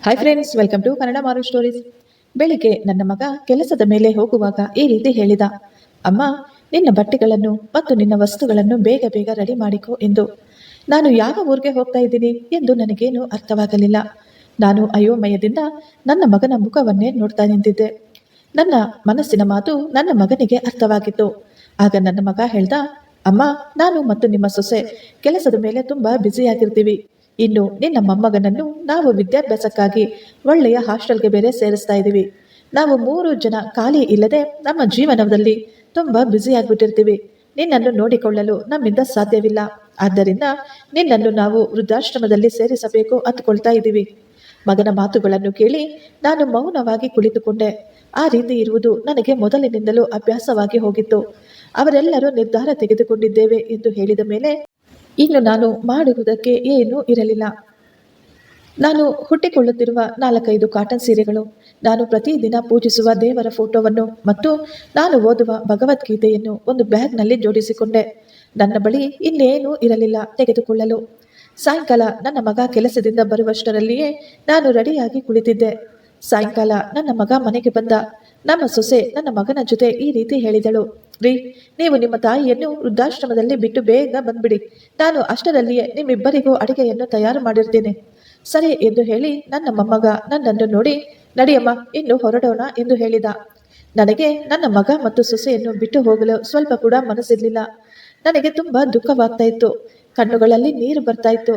Hi friends, welcome to Kannada ಮಾರು stories. ಬೆಳಿಗ್ಗೆ ನನ್ನ ಮಗ ಕೆಲಸದ ಮೇಲೆ ಹೋಗುವಾಗ ಈ ರೀತಿ ಹೇಳಿದ, ಅಮ್ಮ, ನಿನ್ನ ಬಟ್ಟೆಗಳನ್ನು ಮತ್ತು ನಿನ್ನ ವಸ್ತುಗಳನ್ನು ಬೇಗ ಬೇಗ ರೆಡಿ ಮಾಡಿಕೊ ಎಂದು. ನಾನು ಯಾವ ಊರಿಗೆ ಹೋಗ್ತಾ ಇದ್ದೀನಿ ಎಂದು ನನಗೇನು ಅರ್ಥವಾಗಲಿಲ್ಲ. ನಾನು ಅಯೋಮಯದಿಂದ ನನ್ನ ಮಗನ ಮುಖವನ್ನೇ ನೋಡ್ತಾ ನಿಂತಿದ್ದೆ. ನನ್ನ ಮನಸ್ಸಿನ ಮಾತು ನನ್ನ ಮಗನಿಗೆ ಅರ್ಥವಾಗಿತ್ತು. ಆಗ ನನ್ನ ಮಗ ಹೇಳ್ದ, ಅಮ್ಮ, ನಾನು ಮತ್ತು ನಿಮ್ಮ ಸೊಸೆ ಕೆಲಸದ ಮೇಲೆ ತುಂಬಾ ಬ್ಯುಸಿಯಾಗಿರ್ತೀವಿ. ಇನ್ನು ನಿನ್ನ ಮೊಮ್ಮಗನನ್ನು ನಾವು ವಿದ್ಯಾಭ್ಯಾಸಕ್ಕಾಗಿ ಒಳ್ಳೆಯ ಹಾಸ್ಟೆಲ್ಗೆ ಬೇರೆ ಸೇರಿಸ್ತಾ ಇದ್ದೀವಿ. ನಾವು 3 ಜನ ಖಾಲಿ ಇಲ್ಲದೆ ನಮ್ಮ ಜೀವನದಲ್ಲಿ ತುಂಬಾ ಬ್ಯುಸಿ ಆಗಿಬಿಟ್ಟಿರ್ತೀವಿ. ನಿನ್ನನ್ನು ನೋಡಿಕೊಳ್ಳಲು ನಮ್ಮಿಂದ ಸಾಧ್ಯವಿಲ್ಲ. ಆದ್ದರಿಂದ ನಿನ್ನನ್ನು ನಾವು ವೃದ್ಧಾಶ್ರಮದಲ್ಲಿ ಸೇರಿಸಬೇಕು ಅಂದ್ಕೊಳ್ತಾ ಇದ್ದೀವಿ. ಮಗನ ಮಾತುಗಳನ್ನು ಕೇಳಿ ನಾನು ಮೌನವಾಗಿ ಕುಳಿತುಕೊಂಡೆ. ಆ ರೀತಿ ಇರುವುದು ನನಗೆ ಮೊದಲಿನಿಂದಲೂ ಅಭ್ಯಾಸವಾಗಿ ಹೋಗಿತ್ತು. ಅವರೆಲ್ಲರೂ ನಿರ್ಧಾರ ತೆಗೆದುಕೊಂಡಿದ್ದೇವೆ ಎಂದು ಹೇಳಿದ ಮೇಲೆ ಇನ್ನು ನಾನು ಮಾಡುವುದಕ್ಕೆ ಏನೂ ಇರಲಿಲ್ಲ. ನಾನು ಹುಟ್ಟಿಕೊಳ್ಳುತ್ತಿರುವ 4-5 ಕಾಟನ್ ಸೀರೆಗಳು, ನಾನು ಪ್ರತಿದಿನ ಪೂಜಿಸುವ ದೇವರ ಫೋಟೋವನ್ನು ಮತ್ತು ನಾನು ಓದುವ ಭಗವದ್ಗೀತೆಯನ್ನು ಒಂದು ಬ್ಯಾಗ್ನಲ್ಲಿ ಜೋಡಿಸಿಕೊಂಡೆ. ನನ್ನ ಬಳಿ ಇನ್ನೇನೂ ಇರಲಿಲ್ಲ ತೆಗೆದುಕೊಳ್ಳಲು. ಸಾಯಂಕಾಲ ನನ್ನ ಮಗ ಕೆಲಸದಿಂದ ಬರುವಷ್ಟರಲ್ಲಿಯೇ ನಾನು ರೆಡಿಯಾಗಿ ಕುಳಿತಿದ್ದೆ. ಸಾಯಂಕಾಲ ನನ್ನ ಮಗ ಮನೆಗೆ ಬಂದ. ನಮ್ಮ ಸೊಸೆ ನನ್ನ ಮಗನ ಜೊತೆ ಈ ರೀತಿ ಹೇಳಿದಳು, ರೀ, ನೀವು ನಿಮ್ಮ ತಾಯಿಯನ್ನು ವೃದ್ಧಾಶ್ರಮದಲ್ಲಿ ಬಿಟ್ಟು ಬೇಗ ಬಂದ್ಬಿಡಿ. ನಾನು ಅಷ್ಟರಲ್ಲಿಯೇ ನಿಮ್ಮಿಬ್ಬರಿಗೂ ಅಡಿಗೆಯನ್ನು ತಯಾರು ಮಾಡಿರ್ತೇನೆ. ಸರಿ ಎಂದು ಹೇಳಿ ನನ್ನ ಮೊಮ್ಮಗ ನನ್ನನ್ನು ನೋಡಿ, ನಡಿಯಮ್ಮ, ಇನ್ನು ಹೊರಡೋಣ ಎಂದು ಹೇಳಿದ. ನನಗೆ ನನ್ನ ಮಗ ಮತ್ತು ಸೊಸೆಯನ್ನು ಬಿಟ್ಟು ಹೋಗಲು ಸ್ವಲ್ಪ ಕೂಡ ಮನಸ್ಸಿರಲಿಲ್ಲ. ನನಗೆ ತುಂಬಾ ದುಃಖವಾಗ್ತಾ ಇತ್ತು. ಕಣ್ಣುಗಳಲ್ಲಿ ನೀರು ಬರ್ತಾ ಇತ್ತು.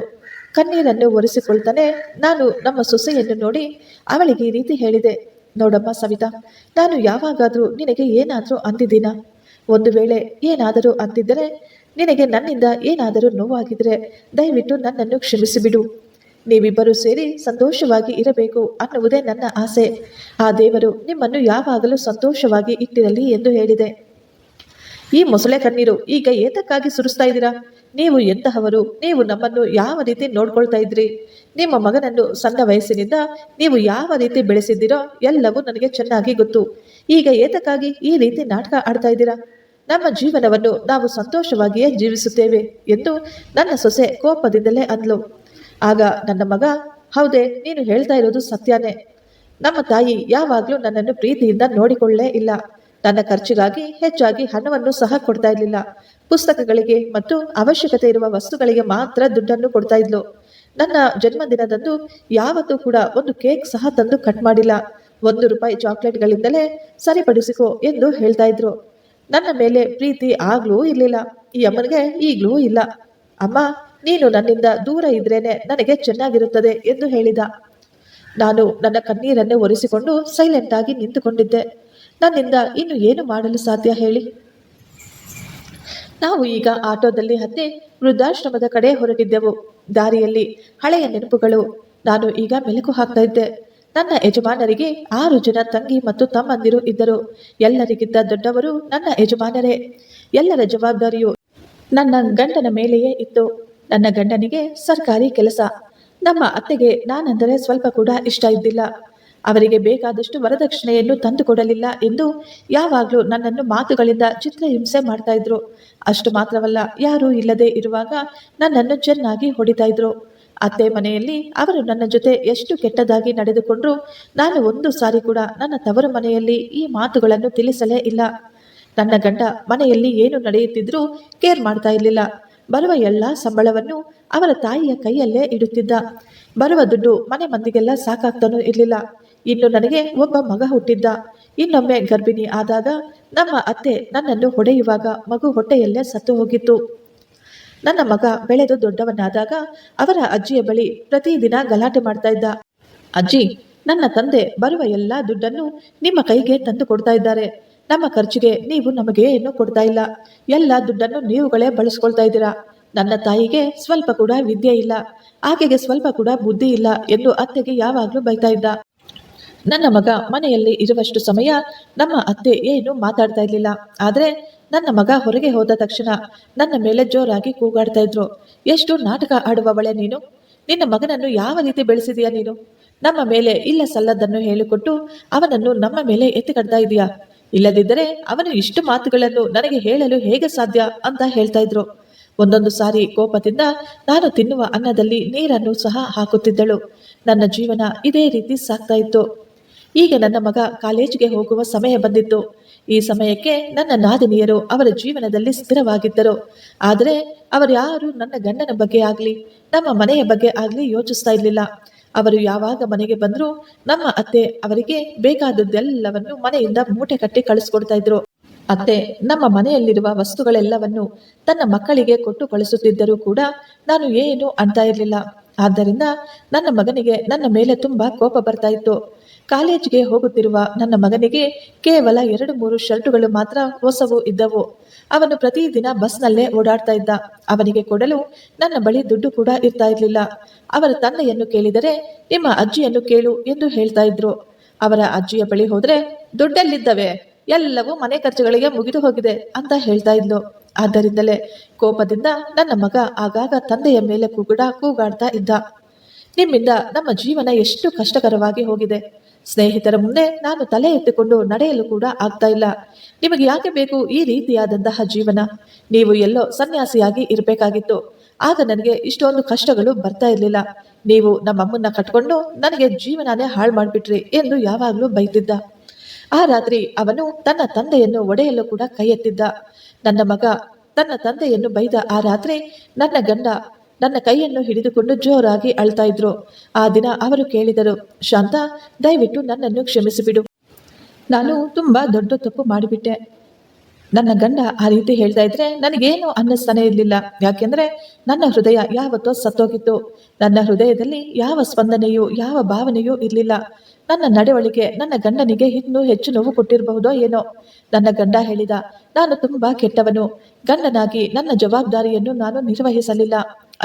ಕಣ್ಣೀರನ್ನು ಒರೆಸಿಕೊಳ್ತಾನೆ ನಾನು ನಮ್ಮ ಸೊಸೆಯನ್ನು ನೋಡಿ ಅವಳಿಗೆ ಈ ರೀತಿ ಹೇಳಿದೆ, ನೋಡಮ್ಮ ಸವಿತಾ, ನಾನು ಯಾವಾಗಾದರೂ ನಿನಗೆ ಏನಾದರೂ ಅಂದಿದ್ದೀನ? ಒಂದು ವೇಳೆ ಏನಾದರೂ ಅಂದಿದ್ದರೆ, ನಿನಗೆ ನನ್ನಿಂದ ಏನಾದರೂ ನೋವಾಗಿದ್ರೆ ದಯವಿಟ್ಟು ನನ್ನನ್ನು ಕ್ಷಮಿಸಿಬಿಡು. ನೀವಿಬ್ಬರು ಸೇರಿ ಸಂತೋಷವಾಗಿ ಇರಬೇಕು ಅನ್ನುವುದೇ ನನ್ನ ಆಸೆ. ಆ ದೇವರು ನಿಮ್ಮನ್ನು ಯಾವಾಗಲೂ ಸಂತೋಷವಾಗಿ ಇಟ್ಟಿರಲಿ ಎಂದು ಹೇಳಿದೆ. ಈ ಮೊಸಳೆ ಕಣ್ಣೀರು ಈಗ ಏತಕ್ಕಾಗಿ ಸುರಿಸ್ತಾ ಇದ್ದೀರಾ? ನೀವು ಎಂತಹವರು? ನೀವು ನಮ್ಮನ್ನು ಯಾವ ರೀತಿ ನೋಡ್ಕೊಳ್ತಾ ಇದ್ರಿ? ನಿಮ್ಮ ಮಗನನ್ನು ಸಣ್ಣ ವಯಸ್ಸಿನಿಂದ ನೀವು ಯಾವ ರೀತಿ ಬೆಳೆಸಿದ್ದೀರೋ ಎಲ್ಲವೂ ನನಗೆ ಚೆನ್ನಾಗಿ ಗೊತ್ತು. ಈಗ ಏತಕ್ಕಾಗಿ ಈ ರೀತಿ ನಾಟಕ ಆಡ್ತಾ ಇದ್ದೀರಾ? ನಮ್ಮ ಜೀವನವನ್ನು ನಾವು ಸಂತೋಷವಾಗಿಯೇ ಜೀವಿಸುತ್ತೇವೆ ಎಂದು ನನ್ನ ಸೊಸೆ ಕೋಪದಿಂದಲೇ ಅಂದ್ಲು. ಆಗ ನನ್ನ ಮಗ, ಹೌದೇ, ನೀನು ಹೇಳ್ತಾ ಇರೋದು ಸತ್ಯನೇ. ನಮ್ಮ ತಾಯಿ ಯಾವಾಗಲೂ ನನ್ನನ್ನು ಪ್ರೀತಿಯಿಂದ ನೋಡಿಕೊಳ್ಳೇ ಇಲ್ಲ. ನನ್ನ ಖರ್ಚಿಗಾಗಿ ಹೆಚ್ಚಾಗಿ ಹಣವನ್ನು ಸಹ ಕೊಡ್ತಾ ಇರಲಿಲ್ಲ. ಪುಸ್ತಕಗಳಿಗೆ ಮತ್ತು ಅವಶ್ಯಕತೆ ಇರುವ ವಸ್ತುಗಳಿಗೆ ಮಾತ್ರ ದುಡ್ಡನ್ನು ಕೊಡ್ತಾ ಇದ್ಲು. ನನ್ನ ಜನ್ಮದಿನದಂದು ಯಾವತ್ತೂ ಕೂಡ ಒಂದು ಕೇಕ್ ಸಹ ತಂದು ಕಟ್ ಮಾಡಿಲ್ಲ. 1 ರೂಪಾಯಿ ಚಾಕ್ಲೇಟ್ಗಳಿಂದಲೇ ಸರಿಪಡಿಸಿಕೋ ಎಂದು ಹೇಳ್ತಾ ಇದ್ರು. ನನ್ನ ಮೇಲೆ ಪ್ರೀತಿ ಆಗ್ಲೂ ಇರಲಿಲ್ಲ. ಈ ಅಮ್ಮನಿಗೆ ಈಗಲೂ ಇಲ್ಲ. ಅಮ್ಮ, ನೀನು ನನ್ನಿಂದ ದೂರ ಇದ್ರೇನೆ ನನಗೆ ಚೆನ್ನಾಗಿರುತ್ತದೆ ಎಂದು ಹೇಳಿದ. ನಾನು ನನ್ನ ಕಣ್ಣೀರನ್ನೇ ಒರೆಸಿಕೊಂಡು ಸೈಲೆಂಟ್ ಆಗಿ ನಿಂತುಕೊಂಡಿದ್ದೆ. ನನ್ನಿಂದ ಇನ್ನು ಏನು ಮಾಡಲು ಸಾಧ್ಯ ಹೇಳಿ? ನಾವು ಈಗ ಆಟೋದಲ್ಲಿ ಹತ್ತಿ ವೃದ್ಧಾಶ್ರಮದ ಕಡೆ ಹೊರಟಿದ್ದೆವು. ದಾರಿಯಲ್ಲಿ ಹಳೆಯ ನೆನಪುಗಳು. ನಾನು ಈಗ ಮೆಲುಕು ಹಾಕ್ತಾ ಇದ್ದೆ. ನನ್ನ ಯಜಮಾನರಿಗೆ 6 ಜನ ತಂಗಿ ಮತ್ತು ತಮ್ಮಂದಿರು ಇದ್ದರು. ಎಲ್ಲರಿಗಿಂತ ದೊಡ್ಡವರು ನನ್ನ ಯಜಮಾನರೇ. ಎಲ್ಲರ ಜವಾಬ್ದಾರಿಯು ನನ್ನ ಗಂಡನ ಮೇಲೆಯೇ ಇತ್ತು. ನನ್ನ ಗಂಡನಿಗೆ ಸರ್ಕಾರಿ ಕೆಲಸ. ನಮ್ಮ ಅತ್ತೆಗೆ ನಾನೆಂದರೆ ಸ್ವಲ್ಪ ಕೂಡ ಇಷ್ಟ ಇದ್ದಿಲ್ಲ. ಅವರಿಗೆ ಬೇಕಾದಷ್ಟು ವರದಕ್ಷಿಣೆಯನ್ನು ತಂದುಕೊಡಲಿಲ್ಲ ಎಂದು ಯಾವಾಗಲೂ ನನ್ನನ್ನು ಮಾತುಗಳಿಂದ ಚಿತ್ರಹಿಂಸೆ ಮಾಡ್ತಾ ಇದ್ರು. ಅಷ್ಟು ಮಾತ್ರವಲ್ಲ, ಯಾರೂ ಇಲ್ಲದೆ ಇರುವಾಗ ನನ್ನನ್ನು ಚೆನ್ನಾಗಿ ಹೊಡಿತಾ ಇದ್ರು. ಅತ್ತೆ ಮನೆಯಲ್ಲಿ ಅವರು ನನ್ನ ಜೊತೆ ಎಷ್ಟು ಕೆಟ್ಟದಾಗಿ ನಡೆದುಕೊಂಡ್ರು ನಾನು ಒಂದು ಸಾರಿ ಕೂಡ ನನ್ನ ತವರು ಮನೆಯಲ್ಲಿ ಈ ಮಾತುಗಳನ್ನು ತಿಳಿಸಲೇ ಇಲ್ಲ. ನನ್ನ ಗಂಡ ಮನೆಯಲ್ಲಿ ಏನು ನಡೆಯುತ್ತಿದ್ರೂ ಕೇರ್ ಮಾಡ್ತಾ ಇರಲಿಲ್ಲ. ಬರುವ ಎಲ್ಲ ಸಂಬಳವನ್ನು ಅವರ ತಾಯಿಯ ಕೈಯಲ್ಲೇ ಇಡುತ್ತಿದ್ದ. ಬರುವ ದುಡ್ಡು ಮನೆ ಮಂದಿಗೆಲ್ಲ ಸಾಕಾಗ್ತಾನೂ ಇರಲಿಲ್ಲ. ಇನ್ನು ನನಗೆ ಒಬ್ಬ ಮಗ ಹುಟ್ಟಿದ್ದ. ಇನ್ನೊಮ್ಮೆ ಗರ್ಭಿಣಿ ಆದಾಗ ನಮ್ಮ ಅತ್ತೆ ನನ್ನನ್ನು ಹೊಡೆಯುವಾಗ ಮಗು ಹೊಟ್ಟೆಯಲ್ಲೇ ಸತ್ತು ಹೋಗಿತ್ತು. ನನ್ನ ಮಗ ಬೆಳೆದು ದೊಡ್ಡವನಾದಾಗ ಅವರ ಅಜ್ಜಿಯ ಬಳಿ ಪ್ರತಿದಿನ ಗಲಾಟೆ ಮಾಡ್ತಾ ಇದ್ದ. ಅಜ್ಜಿ, ನನ್ನ ತಂದೆ ಬರುವ ಎಲ್ಲ ದುಡ್ಡನ್ನು ನಿಮ್ಮ ಕೈಗೆ ತಂದು ಕೊಡ್ತಾ ಇದ್ದಾರೆ. ನಮ್ಮ ಖರ್ಚಿಗೆ ನೀವು ನಮಗೆ ಏನು ಕೊಡ್ತಾ ಇಲ್ಲ. ಎಲ್ಲ ದುಡ್ಡನ್ನು ನೀವುಗಳೇ ಬಳಸ್ಕೊಳ್ತಾ ಇದ್ದೀರಾ. ನನ್ನ ತಾಯಿಗೆ ಸ್ವಲ್ಪ ಕೂಡ ವಿದ್ಯೆ ಇಲ್ಲ, ಆಕೆಗೆ ಸ್ವಲ್ಪ ಕೂಡ ಬುದ್ಧಿ ಇಲ್ಲ ಎಂದು ಅತ್ತೆಗೆ ಯಾವಾಗಲೂ ಬೈತಾ ಇದ್ದ. ನನ್ನ ಮಗ ಮನೆಯಲ್ಲಿ ಇರುವಷ್ಟು ಸಮಯ ನಮ್ಮ ಅತ್ತೆ ಏನು ಮಾತಾಡ್ತಾ ಇರಲಿಲ್ಲ. ಆದರೆ ನನ್ನ ಮಗ ಹೊರಗೆ ಹೋದ ತಕ್ಷಣ ನನ್ನ ಮೇಲೆ ಜೋರಾಗಿ ಕೂಗಾಡ್ತಾ ಇದ್ರು. ಎಷ್ಟು ನಾಟಕ ಆಡುವವಳೆ ನೀನು? ನಿನ್ನ ಮಗನನ್ನು ಯಾವ ರೀತಿ ಬೆಳೆಸಿದೀಯ ನೀನು? ನಮ್ಮ ಮೇಲೆ ಇಲ್ಲ ಸಲ್ಲದನ್ನು ಹೇಳಿಕೊಟ್ಟು ಅವನನ್ನು ನಮ್ಮ ಮೇಲೆ ಎತ್ತಿಕಡ್ತಾ ಇದೀಯಾ? ಇಲ್ಲದಿದ್ದರೆ ಅವನು ಇಷ್ಟು ಮಾತುಗಳನ್ನು ನನಗೆ ಹೇಳಲು ಹೇಗೆ ಸಾಧ್ಯ ಅಂತ ಹೇಳ್ತಾ ಇದ್ರು. ಒಂದೊಂದು ಸಾರಿ ಕೋಪದಿಂದ ನಾನು ತಿನ್ನುವ ಅನ್ನದಲ್ಲಿ ನೀರನ್ನು ಸಹ ಹಾಕುತ್ತಿದ್ದಳು. ನನ್ನ ಜೀವನ ಇದೇ ರೀತಿ ಸಾಗ್ತಾ ಇತ್ತು. ಈಗ ನನ್ನ ಮಗ ಕಾಲೇಜಿಗೆ ಹೋಗುವ ಸಮಯ ಬಂದಿತ್ತು. ಈ ಸಮಯಕ್ಕೆ ನನ್ನ ನಾದಿನಿಯರು ಅವರ ಜೀವನದಲ್ಲಿ ಸ್ಥಿರವಾಗಿದ್ದರು. ಆದರೆ ಅವರ್ಯಾರು ನನ್ನ ಗಂಡನ ಬಗ್ಗೆ ಆಗ್ಲಿ ನಮ್ಮ ಮನೆಯ ಬಗ್ಗೆ ಆಗ್ಲಿ ಯೋಚಿಸ್ತಾ ಇರಲಿಲ್ಲ. ಅವರು ಯಾವಾಗ ಮನೆಗೆ ಬಂದರೂ ನಮ್ಮ ಅತ್ತೆ ಅವರಿಗೆ ಬೇಕಾದದ್ದೆಲ್ಲವನ್ನು ಮನೆಯಿಂದ ಮೂಟೆ ಕಟ್ಟಿ ಕಳಿಸ್ಕೊಡ್ತಾ ಇದ್ರು. ಅತ್ತೆ ನಮ್ಮ ಮನೆಯಲ್ಲಿರುವ ವಸ್ತುಗಳೆಲ್ಲವನ್ನು ತನ್ನ ಮಕ್ಕಳಿಗೆ ಕೊಟ್ಟು ಕಳಿಸುತ್ತಿದ್ದರೂ ಕೂಡ ನಾನು ಏನು ಅಂತ ಇರಲಿಲ್ಲ. ಆದ್ದರಿಂದ ನನ್ನ ಮಗನಿಗೆ ನನ್ನ ಮೇಲೆ ತುಂಬಾ ಕೋಪ ಬರ್ತಾ ಇತ್ತು. ಕಾಲೇಜಿಗೆ ಹೋಗುತ್ತಿರುವ ನನ್ನ ಮಗನಿಗೆ ಕೇವಲ 2-3 ಶರ್ಟುಗಳು ಮಾತ್ರ ಹೊಸವು ಇದ್ದವು. ಅವನು ಪ್ರತಿದಿನ ಬಸ್ನಲ್ಲೇ ಓಡಾಡ್ತಾ ಇದ್ದ. ಅವನಿಗೆ ಕೊಡಲು ನನ್ನ ಬಳಿ ದುಡ್ಡು ಕೂಡ ಇರ್ತಾ ಇರ್ಲಿಲ್ಲ. ಅವರ ತಂದೆಯನ್ನು ಕೇಳಿದರೆ ನಿಮ್ಮ ಅಜ್ಜಿಯನ್ನು ಕೇಳು ಎಂದು ಹೇಳ್ತಾ ಇದ್ರು. ಅವರ ಅಜ್ಜಿಯ ಬಳಿ ಹೋದ್ರೆ ದುಡ್ಡೆಲ್ಲಿದ್ದವೆ, ಎಲ್ಲವೂ ಮನೆ ಖರ್ಚುಗಳಿಗೆ ಮುಗಿದು ಹೋಗಿದೆ ಅಂತ ಹೇಳ್ತಾ ಇದ್ಲು. ಆದ್ದರಿಂದಲೇ ಕೋಪದಿಂದ ನನ್ನ ಮಗ ಆಗಾಗ ತಂದೆಯ ಮೇಲೆ ಕೂಗಾಡ್ತಾ ಇದ್ದ. ನಿಮ್ಮಿಂದ ನಮ್ಮ ಜೀವನ ಎಷ್ಟು ಕಷ್ಟಕರವಾಗಿ ಹೋಗಿದೆ. ಸ್ನೇಹಿತರ ಮುಂದೆ ನಾನು ತಲೆ ಎತ್ತಿಕೊಂಡು ನಡೆಯಲು ಕೂಡ ಆಗ್ತಾ ಇಲ್ಲ. ನಿಮಗೆ ಯಾಕೆ ಬೇಕು ಈ ರೀತಿಯಾದಂತಹ ಜೀವನ? ನೀವು ಎಲ್ಲೋ ಸನ್ಯಾಸಿಯಾಗಿ ಇರಬೇಕಾಗಿತ್ತು. ಆಗ ನನಗೆ ಇಷ್ಟೊಂದು ಕಷ್ಟಗಳು ಬರ್ತಾ ಇರಲಿಲ್ಲ. ನೀವು ನಮ್ಮಮ್ಮನ್ನ ಕಟ್ಕೊಂಡು ನನಗೆ ಜೀವನನೇ ಹಾಳು ಮಾಡಿಬಿಟ್ರಿ ಎಂದು ಯಾವಾಗಲೂ ಬೈತಿದ್ದ. ಆ ರಾತ್ರಿ ಅವನು ತನ್ನ ತಂದೆಯನ್ನು ಒಡೆಯಲು ಕೂಡ ಕೈ ಎತ್ತಿದ್ದ. ನನ್ನ ಮಗ ತನ್ನ ತಂದೆಯನ್ನು ಬೈದ ಆ ರಾತ್ರಿ ನನ್ನ ಗಂಡ ನನ್ನ ಕೈಯನ್ನು ಹಿಡಿದುಕೊಂಡು ಜೋರಾಗಿ ಅಳ್ತಾ ಇದ್ರು. ಆ ದಿನ ಅವರು ಕೇಳಿದರು, ಶಾಂತ, ದಯವಿಟ್ಟು ನನ್ನನ್ನು ಕ್ಷಮಿಸಿಬಿಡು. ನಾನು ತುಂಬಾ ದೊಡ್ಡ ತಪ್ಪು ಮಾಡಿಬಿಟ್ಟೆ. ನನ್ನ ಗಂಡ ಆ ರೀತಿ ಹೇಳ್ತಾ ಇದ್ರೆ ನನಗೇನು ಅನ್ನಿಸ್ತಾನೆ ಇರಲಿಲ್ಲ. ಯಾಕೆಂದ್ರೆ ನನ್ನ ಹೃದಯ ಯಾವತ್ತೋ ಸತ್ತೋಗಿತ್ತು. ನನ್ನ ಹೃದಯದಲ್ಲಿ ಯಾವ ಸ್ಪಂದನೆಯೂ ಯಾವ ಭಾವನೆಯೂ ಇರಲಿಲ್ಲ. ನನ್ನ ನಡವಳಿಕೆ ನನ್ನ ಗಂಡನಿಗೆ ಇನ್ನೂ ಹೆಚ್ಚು ನೋವು ಕೊಟ್ಟಿರಬಹುದೋ ಏನೋ. ನನ್ನ ಗಂಡ ಹೇಳಿದ, ನಾನು ತುಂಬಾ ಕೆಟ್ಟವನು. ಗಂಡನಾಗಿ ನನ್ನ ಜವಾಬ್ದಾರಿಯನ್ನು ನಾನು ನಿರ್ವಹಿಸಲಿಲ್ಲ.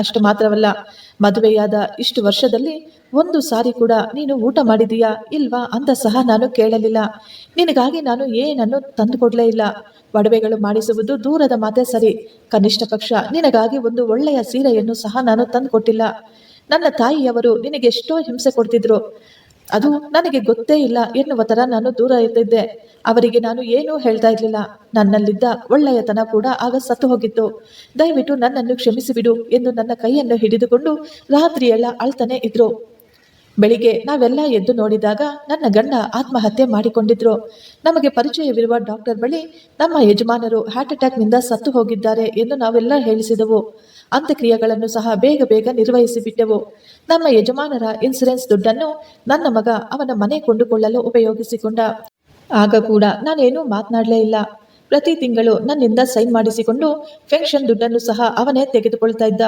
ಅಷ್ಟು ಮಾತ್ರವಲ್ಲ, ಮದುವೆಯಾದ ಇಷ್ಟು ವರ್ಷದಲ್ಲಿ ಒಂದು ಸಾರಿ ಕೂಡ ನೀನು ಊಟ ಮಾಡಿದೀಯಾ ಇಲ್ವಾ ಅಂತ ಸಹ ನಾನು ಕೇಳಲಿಲ್ಲ. ನಿನಗಾಗಿ ನಾನು ಏನನ್ನು ತಂದುಕೊಡ್ಲೇ ಇಲ್ಲ. ಒಡವೆಗಳು ಮಾಡಿಸುವುದು ದೂರದ ಮಾತೇ ಸರಿ, ಕನಿಷ್ಠ ಪಕ್ಷ ನಿನಗಾಗಿ ಒಂದು ಒಳ್ಳೆಯ ಸೀರೆಯನ್ನು ಸಹ ನಾನು ತಂದುಕೊಟ್ಟಿಲ್ಲ. ನನ್ನ ತಾಯಿಯವರು ನಿನಗೆಷ್ಟೋ ಹಿಂಸೆ ಕೊಡ್ತಿದ್ರು, ಅದು ನನಗೆ ಗೊತ್ತೇ ಇಲ್ಲ ಎನ್ನುವ ತರ ನಾನು ದೂರ ಇರ್ತಿದ್ದೆ. ಅವರಿಗೆ ನಾನು ಏನೂ ಹೇಳ್ತಾ ಇರ್ಲಿಲ್ಲ. ನನ್ನಲ್ಲಿದ್ದ ಒಳ್ಳೆಯತನ ಕೂಡ ಆಗ ಸತ್ತು ಹೋಗಿತ್ತು. ದಯವಿಟ್ಟು ನನ್ನನ್ನು ಕ್ಷಮಿಸಿಬಿಡು ಎಂದು ನನ್ನ ಕೈಯನ್ನು ಹಿಡಿದುಕೊಂಡು ರಾತ್ರಿಯೆಲ್ಲ ಅಳ್ತಾನೆ ಇದ್ರು. ಬೆಳಿಗ್ಗೆ ನಾವೆಲ್ಲ ಎದ್ದು ನೋಡಿದಾಗ ನನ್ನ ಗಂಡ ಆತ್ಮಹತ್ಯೆ ಮಾಡಿಕೊಂಡಿದ್ರು. ನಮಗೆ ಪರಿಚಯವಿರುವ ಡಾಕ್ಟರ್ ಬಳಿ ನಮ್ಮ ಯಜಮಾನರು ಹಾರ್ಟ್ ಅಟ್ಯಾಕ್ನಿಂದ ಸತ್ತು ಹೋಗಿದ್ದಾರೆ ಎಂದು ನಾವೆಲ್ಲ ಹೇಳಿಸಿದೆವು. ಅಂತ್ಯಕ್ರಿಯೆಗಳನ್ನು ಸಹ ಬೇಗ ಬೇಗ ನಿರ್ವಹಿಸಿ ಬಿಟ್ಟೆವು. ನಮ್ಮ ಯಜಮಾನರ ಇನ್ಸೂರೆನ್ಸ್ ದುಡ್ಡನ್ನು ನನ್ನ ಮಗ ಅವನ ಮನೆ ಕೊಂಡುಕೊಳ್ಳಲು ಉಪಯೋಗಿಸಿಕೊಂಡ. ಆಗ ಕೂಡ ನಾನೇನೂ ಮಾತನಾಡಲೇ ಇಲ್ಲ. ಪ್ರತಿ ತಿಂಗಳು ನನ್ನಿಂದ ಸೈನ್ ಮಾಡಿಸಿಕೊಂಡು ಪೆನ್ಷನ್ ದುಡ್ಡನ್ನು ಸಹ ಅವನೇ ತೆಗೆದುಕೊಳ್ತಾ ಇದ್ದ.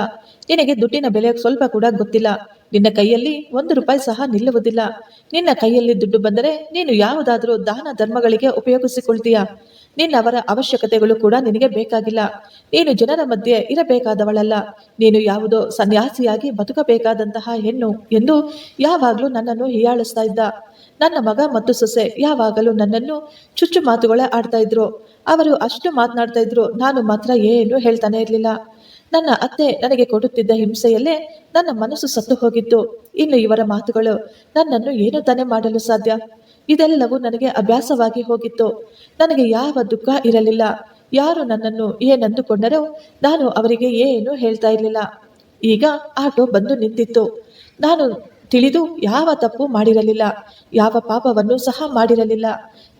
ನಿನಗೆ ದುಡ್ಡಿನ ಬೆಲೆ ಸ್ವಲ್ಪ ಕೂಡ ಗೊತ್ತಿಲ್ಲ. ನಿನ್ನ ಕೈಯಲ್ಲಿ 1 ರೂಪಾಯಿ ಸಹ ನಿಲ್ಲುವುದಿಲ್ಲ. ನಿನ್ನ ಕೈಯಲ್ಲಿ ದುಡ್ಡು ಬಂದರೆ ನೀನು ಯಾವುದಾದ್ರೂ ದಾನ ಧರ್ಮಗಳಿಗೆ ಉಪಯೋಗಿಸಿಕೊಳ್ತೀಯ. ನಿನ್ನವರ ಅವಶ್ಯಕತೆಗಳು ಕೂಡ ನಿನಗೆ ಬೇಕಾಗಿಲ್ಲ. ನೀನು ಜನರ ಮಧ್ಯೆ ಇರಬೇಕಾದವಳಲ್ಲ. ನೀನು ಯಾವುದೋ ಸನ್ಯಾಸಿಯಾಗಿ ಬದುಕಬೇಕಾದಂತಹ ಹೆಣ್ಣು ಎಂದು ಯಾವಾಗಲೂ ನನ್ನನ್ನು ಹೀಯಾಳಿಸ್ತಾ ಇದ್ದ. ನನ್ನ ಮಗ ಮತ್ತು ಸೊಸೆ ಯಾವಾಗಲೂ ನನ್ನನ್ನು ಚುಚ್ಚು ಮಾತುಗಳ ಆಡ್ತಾ ಇದ್ರು. ಅವರು ಅಷ್ಟು ಮಾತನಾಡ್ತಾ ಇದ್ರು, ನಾನು ಮಾತ್ರ ಏನು ಹೇಳ್ತಾನೆ ಇರಲಿಲ್ಲ. ನನ್ನ ಅತ್ತೆ ನನಗೆ ಕೊಡುತ್ತಿದ್ದ ಹಿಂಸೆಯಲ್ಲೇ ನನ್ನ ಮನಸ್ಸು ಸತ್ತು ಹೋಗಿತ್ತು. ಇನ್ನು ಇವರ ಮಾತುಗಳು ನನ್ನನ್ನು ಏನು ತಾನೇ ಮಾಡಲು ಸಾಧ್ಯ? ಇದೆಲ್ಲವೂ ನನಗೆ ಅಭ್ಯಾಸವಾಗಿ ಹೋಗಿತ್ತು. ನನಗೆ ಯಾವ ದುಃಖ ಇರಲಿಲ್ಲ. ಯಾರು ನನ್ನನ್ನು ಏನಂದುಕೊಂಡರೋ ನಾನು ಅವರಿಗೆ ಏನು ಹೇಳ್ತಾ ಇರಲಿಲ್ಲ. ಈಗ ಆಟೋ ಬಂದು ನಿಂತಿತ್ತು. ನಾನು ತಿಳಿದು ಯಾವ ತಪ್ಪು ಮಾಡಿರಲಿಲ್ಲ, ಯಾವ ಪಾಪವನ್ನು ಸಹ ಮಾಡಿರಲಿಲ್ಲ.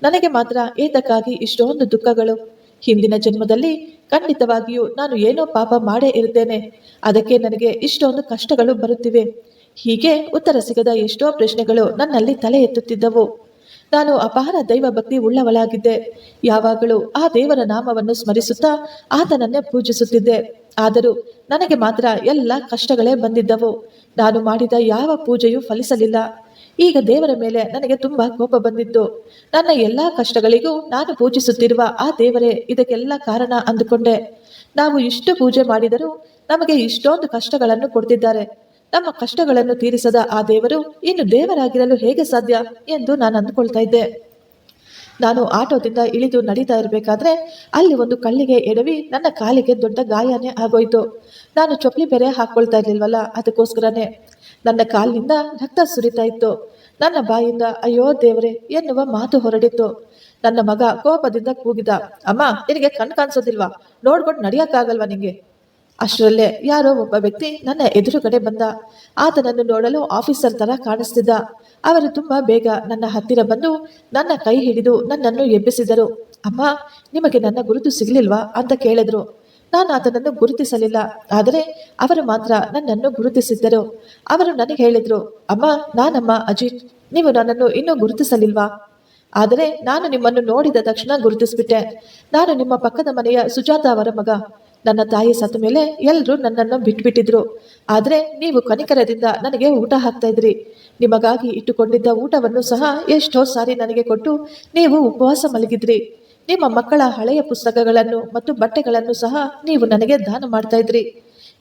ನನಗೆ ಮಾತ್ರ ಏತಕ್ಕಾಗಿ ಇಷ್ಟೊಂದು ದುಃಖಗಳು? ಹಿಂದಿನ ಜನ್ಮದಲ್ಲಿ ಖಂಡಿತವಾಗಿಯೂ ನಾನು ಏನೋ ಪಾಪ ಮಾಡೇ ಇರುತ್ತೇನೆ. ಅದಕ್ಕೆ ನನಗೆ ಇಷ್ಟೊಂದು ಕಷ್ಟಗಳು ಬರುತ್ತಿವೆ. ಹೀಗೆ ಉತ್ತರ ಸಿಗದ ಎಷ್ಟೋ ಪ್ರಶ್ನೆಗಳು ನನ್ನಲ್ಲಿ ತಲೆ ಎತ್ತುತ್ತಿದ್ದವು. ನಾನು ಅಪಾರ ದೈವ ಭಕ್ತಿ ಉಳ್ಳವಳಾಗಿದ್ದೆ. ಯಾವಾಗಲೂ ಆ ದೇವರ ನಾಮವನ್ನು ಸ್ಮರಿಸುತ್ತಾ ಆತನನ್ನೇ ಪೂಜಿಸುತ್ತಿದ್ದೆ. ಆದರೂ ನನಗೆ ಮಾತ್ರ ಎಲ್ಲ ಕಷ್ಟಗಳೇ ಬಂದಿದ್ದವು. ನಾನು ಮಾಡಿದ ಯಾವ ಪೂಜೆಯೂ ಫಲಿಸಲಿಲ್ಲ. ಈಗ ದೇವರ ಮೇಲೆ ನನಗೆ ತುಂಬಾ ಕೋಪ ಬಂದಿತ್ತು. ನನ್ನ ಎಲ್ಲಾ ಕಷ್ಟಗಳಿಗೂ ನಾನು ಪೂಜಿಸುತ್ತಿರುವ ಆ ದೇವರೇ ಇದಕ್ಕೆಲ್ಲ ಕಾರಣ ಅಂದುಕೊಂಡೆ. ನಾವು ಇಷ್ಟು ಪೂಜೆ ಮಾಡಿದರೂ ನಮಗೆ ಇಷ್ಟೊಂದು ಕಷ್ಟಗಳನ್ನು ಕೊಡ್ತಿದ್ದಾರೆ. ನಮ್ಮ ಕಷ್ಟಗಳನ್ನು ತೀರಿಸದ ಆ ದೇವರು ಇನ್ನು ದೇವರಾಗಿರಲು ಹೇಗೆ ಸಾಧ್ಯ ಎಂದು ನಾನು ಅಂದುಕೊಳ್ತಾ ಇದ್ದೆ. ನಾನು ಆಟೋದಿಂದ ಇಳಿದು ನಡೀತಾ ಇರಬೇಕಾದ್ರೆ ಅಲ್ಲಿ ಒಂದು ಕಳ್ಳಿಗೆ ಎಡವಿ ನನ್ನ ಕಾಲಿಗೆ ದೊಡ್ಡ ಗಾಯನೇ ಆಗೋಯ್ತು. ನಾನು ಚೊಪ್ಲಿ ಬೇರೆ ಹಾಕ್ಕೊಳ್ತಾ ಇರ್ಲಿಲ್ವಲ್ಲ, ಅದಕ್ಕೋಸ್ಕರನೇ ನನ್ನ ಕಾಲಿನಿಂದ ರಕ್ತ ಸುರಿತಾ ಇತ್ತು. ನನ್ನ ಬಾಯಿಂದ ಅಯ್ಯೋ ದೇವರೇ ಎನ್ನುವ ಮಾತು ಹೊರಡಿತ್ತು. ನನ್ನ ಮಗ ಕೋಪದಿಂದ ಕೂಗಿದ, ಅಮ್ಮ, ನಿನಗೆ ಕಣ್ ಕಾಣಿಸೋದಿಲ್ವಾ? ನೋಡ್ಕೊಂಡು ನಡಿಯಕ್ಕಾಗಲ್ವಾ ನಿಂಗೆ? ಅಷ್ಟರಲ್ಲೇ ಯಾರೋ ಒಬ್ಬ ವ್ಯಕ್ತಿ ನನ್ನ ಎದುರುಗಡೆ ಬಂದ. ಆತನನ್ನು ನೋಡಲು ಆಫೀಸರ್ ತರ ಕಾಣಿಸ್ತಿದ್ದ. ಅವರು ತುಂಬಾ ಬೇಗ ನನ್ನ ಹತ್ತಿರ ಬಂದು ನನ್ನ ಕೈ ಹಿಡಿದು ನನ್ನನ್ನು ಎಬ್ಬಿಸಿದರು. ಅಮ್ಮ, ನಿಮಗೆ ನನ್ನ ಗುರುತು ಸಿಗಲಿಲ್ವಾ ಅಂತ ಕೇಳಿದ್ರು. ನಾನು ಆತನನ್ನು ಗುರುತಿಸಲಿಲ್ಲ, ಆದರೆ ಅವರು ಮಾತ್ರ ನನ್ನನ್ನು ಗುರುತಿಸಿದ್ದರು. ಅವರು ನನಗೆ ಹೇಳಿದ್ರು, ಅಮ್ಮ, ನಾನಮ್ಮ ಅಜಿತ್, ನೀವು ನನ್ನನ್ನು ಇನ್ನೂ ಗುರುತಿಸಲಿಲ್ವಾ? ಆದರೆ ನಾನು ನಿಮ್ಮನ್ನು ನೋಡಿದ ತಕ್ಷಣ ಗುರುತಿಸ್ಬಿಟ್ಟೆ. ನಾನು ನಿಮ್ಮ ಪಕ್ಕದ ಮನೆಯ ಸುಜಾತ ಅವರ ಮಗ. ನನ್ನ ತಾಯಿ ಸತ್ತ ಮೇಲೆ ಎಲ್ಲರೂ ನನ್ನನ್ನು ಬಿಟ್ಬಿಟ್ಟಿದ್ರು. ಆದರೆ ನೀವು ಕನಿಕರದಿಂದ ನನಗೆ ಊಟ ಹಾಕ್ತಾ ಇದ್ರಿ. ನಿಮಗಾಗಿ ಇಟ್ಟುಕೊಂಡಿದ್ದ ಊಟವನ್ನು ಸಹ ಎಷ್ಟೋ ಸಾರಿ ನನಗೆ ಕೊಟ್ಟು ನೀವು ಉಪವಾಸ ಮಲಗಿದ್ರಿ. ನಿಮ್ಮ ಮಕ್ಕಳ ಹಳೆಯ ಪುಸ್ತಕಗಳನ್ನು ಮತ್ತು ಬಟ್ಟೆಗಳನ್ನು ಸಹ ನೀವು ನನಗೆ ದಾನ ಮಾಡ್ತಾ ಇದ್ರಿ.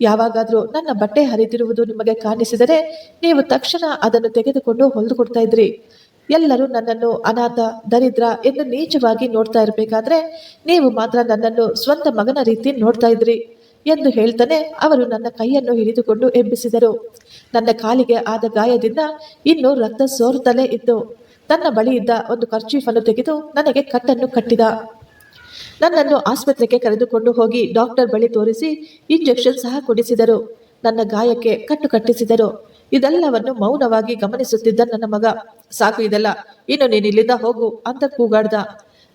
ಯಾವಾಗಾದರೂ ನನ್ನ ಬಟ್ಟೆ ಹರಿದಿರುವುದು ನಿಮಗೆ ಕಾಣಿಸಿದರೆ ನೀವು ತಕ್ಷಣ ಅದನ್ನು ತೆಗೆದುಕೊಂಡು ಹೊಲಿದು ಕೊಡ್ತಾ ಇದ್ರಿ. ಎಲ್ಲರೂ ನನ್ನನ್ನು ಅನಾಥ, ದರಿದ್ರ ಎಂದು ನೀಚವಾಗಿ ನೋಡ್ತಾ ಇರಬೇಕಾದ್ರೆ ನೀವು ಮಾತ್ರ ನನ್ನನ್ನು ಸ್ವಂತ ಮಗನ ರೀತಿ ನೋಡ್ತಾ ಇದ್ರಿ ಎಂದು ಹೇಳ್ತಾನೆ ಅವರು ನನ್ನ ಕೈಯನ್ನು ಹಿಡಿದುಕೊಂಡು ಎಬ್ಬಿಸಿದರು. ನನ್ನ ಕಾಲಿಗೆ ಆದ ಗಾಯದಿಂದ ಇನ್ನೂ ರಕ್ತ ಸೋರುತ್ತಲೇ ಇತ್ತು. ತನ್ನ ಬಳಿ ಇದ್ದ ಒಂದು ಕರ್ಚೀಫನ್ನು ತೆಗೆದು ನನಗೆ ಕಟ್ಟನ್ನು ಕಟ್ಟಿದ. ನನ್ನನ್ನು ಆಸ್ಪತ್ರೆಗೆ ಕರೆದುಕೊಂಡು ಹೋಗಿ ಡಾಕ್ಟರ್ ಬಳಿ ತೋರಿಸಿ ಇಂಜೆಕ್ಷನ್ ಸಹ ಕೊಡಿಸಿದರು. ನನ್ನ ಗಾಯಕ್ಕೆ ಕಟ್ಟು ಕಟ್ಟಿಸಿದರು. ಇದೆಲ್ಲವನ್ನು ಮೌನವಾಗಿ ಗಮನಿಸುತ್ತಿದ್ದ ನನ್ನ ಮಗ, ಸಾಕು ಇದೆಲ್ಲ, ಇನ್ನು ನೀನು ಇಲ್ಲಿಂದ ಹೋಗು ಅಂತ ಕೂಗಾಡ್ದ.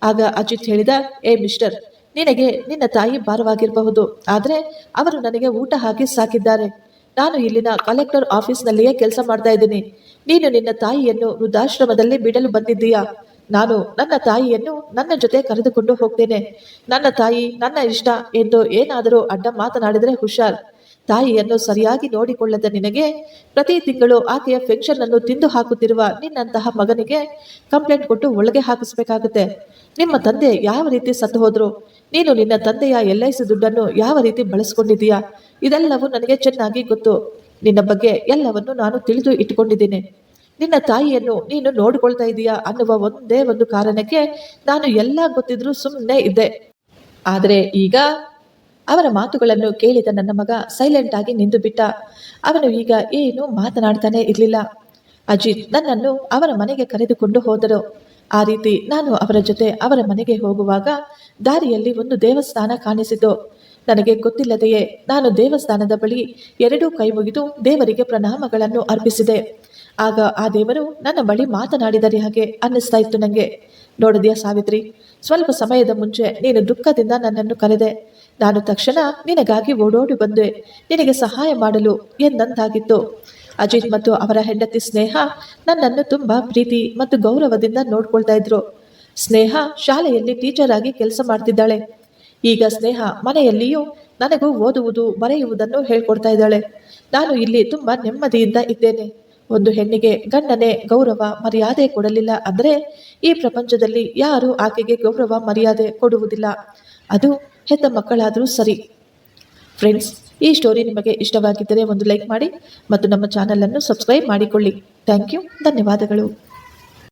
ಆಗ ಅಜಿತ್ ಹೇಳಿದ, ಏ ಮಿಸ್ಟರ್, ನಿನಗೆ ನಿನ್ನ ತಾಯಿ ಭಾರವಾಗಿರಬಹುದು, ಆದರೆ ಅವರು ನನಗೆ ಊಟ ಹಾಕಿ ಸಾಕಿದ್ದಾರೆ. ನಾನು ಇಲ್ಲಿನ ಕಲೆಕ್ಟರ್ ಆಫೀಸ್ನಲ್ಲಿಯೇ ಕೆಲಸ ಮಾಡ್ತಾ ಇದ್ದೀನಿ. ನೀನು ನಿನ್ನ ತಾಯಿಯನ್ನು ವೃದ್ಧಾಶ್ರಮದಲ್ಲಿ ಬಿಡಲು ಬಂದಿದ್ದೀಯಾ? ನಾನು ನನ್ನ ತಾಯಿಯನ್ನು ನನ್ನ ಜೊತೆ ಕರೆದುಕೊಂಡು ಹೋಗ್ತೇನೆ. ನನ್ನ ತಾಯಿ ನನ್ನ ಇಷ್ಟ ಎಂದು ಏನಾದರೂ ಅಡ್ಡ ಮಾತನಾಡಿದರೆ ಹುಷಾರ್. ತಾಯಿಯನ್ನು ಸರಿಯಾಗಿ ನೋಡಿಕೊಳ್ಳದ ನಿನಗೆ ಪ್ರತಿ ತಿಂಗಳು ಆಕೆಯ ಪೆನ್ಷನ್ ಅನ್ನು ತಿಂದು ಹಾಕುತ್ತಿರುವ ನಿನ್ನಂತಹ ಮಗನಿಗೆ ಕಂಪ್ಲೇಂಟ್ ಕೊಟ್ಟು ಒಳಗೆ ಹಾಕಿಸ್ಬೇಕಾಗುತ್ತೆ. ನಿಮ್ಮ ತಂದೆ ಯಾವ ರೀತಿ ಸತ್ತು ಹೋದ್ರು, ನೀನು ನಿನ್ನ ತಂದೆಯ LIC ದುಡ್ಡನ್ನು ಯಾವ ರೀತಿ ಬಳಸ್ಕೊಂಡಿದ್ದೀಯಾ, ಇದೆಲ್ಲವೂ ನನಗೆ ಚೆನ್ನಾಗಿ ಗೊತ್ತು. ನಿನ್ನ ಬಗ್ಗೆ ಎಲ್ಲವನ್ನು ನಾನು ತಿಳಿದು ಇಟ್ಟುಕೊಂಡಿದ್ದೇನೆ. ನಿನ್ನ ತಾಯಿಯನ್ನು ನೀನು ನೋಡಿಕೊಳ್ತಾ ಇದೀಯಾ ಅನ್ನುವ ಒಂದೇ ಒಂದು ಕಾರಣಕ್ಕೆ ನಾನು ಎಲ್ಲ ಗೊತ್ತಿದ್ರೂ ಸುಮ್ಮನೆ ಇದ್ದೆ. ಆದರೆ ಈಗ ಅವರ ಮಾತುಗಳನ್ನು ಕೇಳಿದ ನನ್ನ ಮಗ ಸೈಲೆಂಟ್ ಆಗಿ ನಿಂತು ಬಿಟ್ಟ. ಅವನು ಈಗ ಏನು ಮಾತನಾಡ್ತಾನೆ ಇರಲಿಲ್ಲ. ಅಜಿತ್ ನನ್ನನ್ನು ಅವರ ಮನೆಗೆ ಕರೆದುಕೊಂಡು ಹೋದರು. ಆ ರೀತಿ ನಾನು ಅವರ ಜೊತೆ ಅವರ ಮನೆಗೆ ಹೋಗುವಾಗ ದಾರಿಯಲ್ಲಿ ಒಂದು ದೇವಸ್ಥಾನ ಕಾಣಿಸಿತು. ನನಗೆ ಗೊತ್ತಿಲ್ಲದೆಯೇ ನಾನು ದೇವಸ್ಥಾನದ ಬಳಿ 2 ಕೈ ಮುಗಿದು ದೇವರಿಗೆ ಪ್ರಣಾಮಗಳನ್ನು ಅರ್ಪಿಸಿದೆ. ಆಗ ಆ ದೇವರು ನನ್ನ ಬಳಿ ಮಾತನಾಡಿದರೆ ಹಾಗೆ ಅನ್ನಿಸ್ತಾ ಇತ್ತು ನನಗೆ. ನೋಡಿದ್ಯಾ ಸಾವಿತ್ರಿ, ಸ್ವಲ್ಪ ಸಮಯದ ಮುಂಚೆ ನೀನು ದುಃಖದಿಂದ ನನ್ನನ್ನು ಕರೆದೆ. ನಾನು ತಕ್ಷಣ ನಿನಗಾಗಿ ಓಡೋಡಿ ಬಂದೆ, ನಿನಗೆ ಸಹಾಯ ಮಾಡಲು ಎಂದಂತಾಗಿತ್ತು. ಅಜಿತ್ ಮತ್ತು ಅವರ ಹೆಂಡತಿ ಸ್ನೇಹ ನನ್ನನ್ನು ತುಂಬ ಪ್ರೀತಿ ಮತ್ತು ಗೌರವದಿಂದ ನೋಡ್ಕೊಳ್ತಾ ಇದ್ರು. ಸ್ನೇಹ ಶಾಲೆಯಲ್ಲಿ ಟೀಚರ್ ಆಗಿ ಕೆಲಸ ಮಾಡ್ತಿದ್ದಾಳೆ. ಈಗ ಸ್ನೇಹ ಮನೆಯಲ್ಲಿಯೂ ನನಗೂ ಓದುವುದು ಬರೆಯುವುದನ್ನು ಹೇಳ್ಕೊಡ್ತಾ ಇದ್ದಾಳೆ. ನಾನು ಇಲ್ಲಿ ತುಂಬ ನೆಮ್ಮದಿಯಿಂದ ಇದ್ದೇನೆ. ಒಂದು ಹೆಣ್ಣಿಗೆ ಗಂಡನೇ ಗೌರವ ಮರ್ಯಾದೆ ಕೊಡಲಿಲ್ಲ ಅಂದರೆ ಈ ಪ್ರಪಂಚದಲ್ಲಿ ಯಾರೂ ಆಕೆಗೆ ಗೌರವ ಮರ್ಯಾದೆ ಕೊಡುವುದಿಲ್ಲ, ಅದು ಹೆತ್ತ ಮಕ್ಕಳಾದರೂ ಸರಿ. ಫ್ರೆಂಡ್ಸ್, ಈ ಸ್ಟೋರಿ ನಿಮಗೆ ಇಷ್ಟವಾಗಿದ್ದರೆ ಒಂದು ಲೈಕ್ ಮಾಡಿ ಮತ್ತು ನಮ್ಮ ಚಾನಲನ್ನು ಸಬ್ಸ್ಕ್ರೈಬ್ ಮಾಡಿಕೊಳ್ಳಿ. ಥ್ಯಾಂಕ್ ಯು, ಧನ್ಯವಾದಗಳು.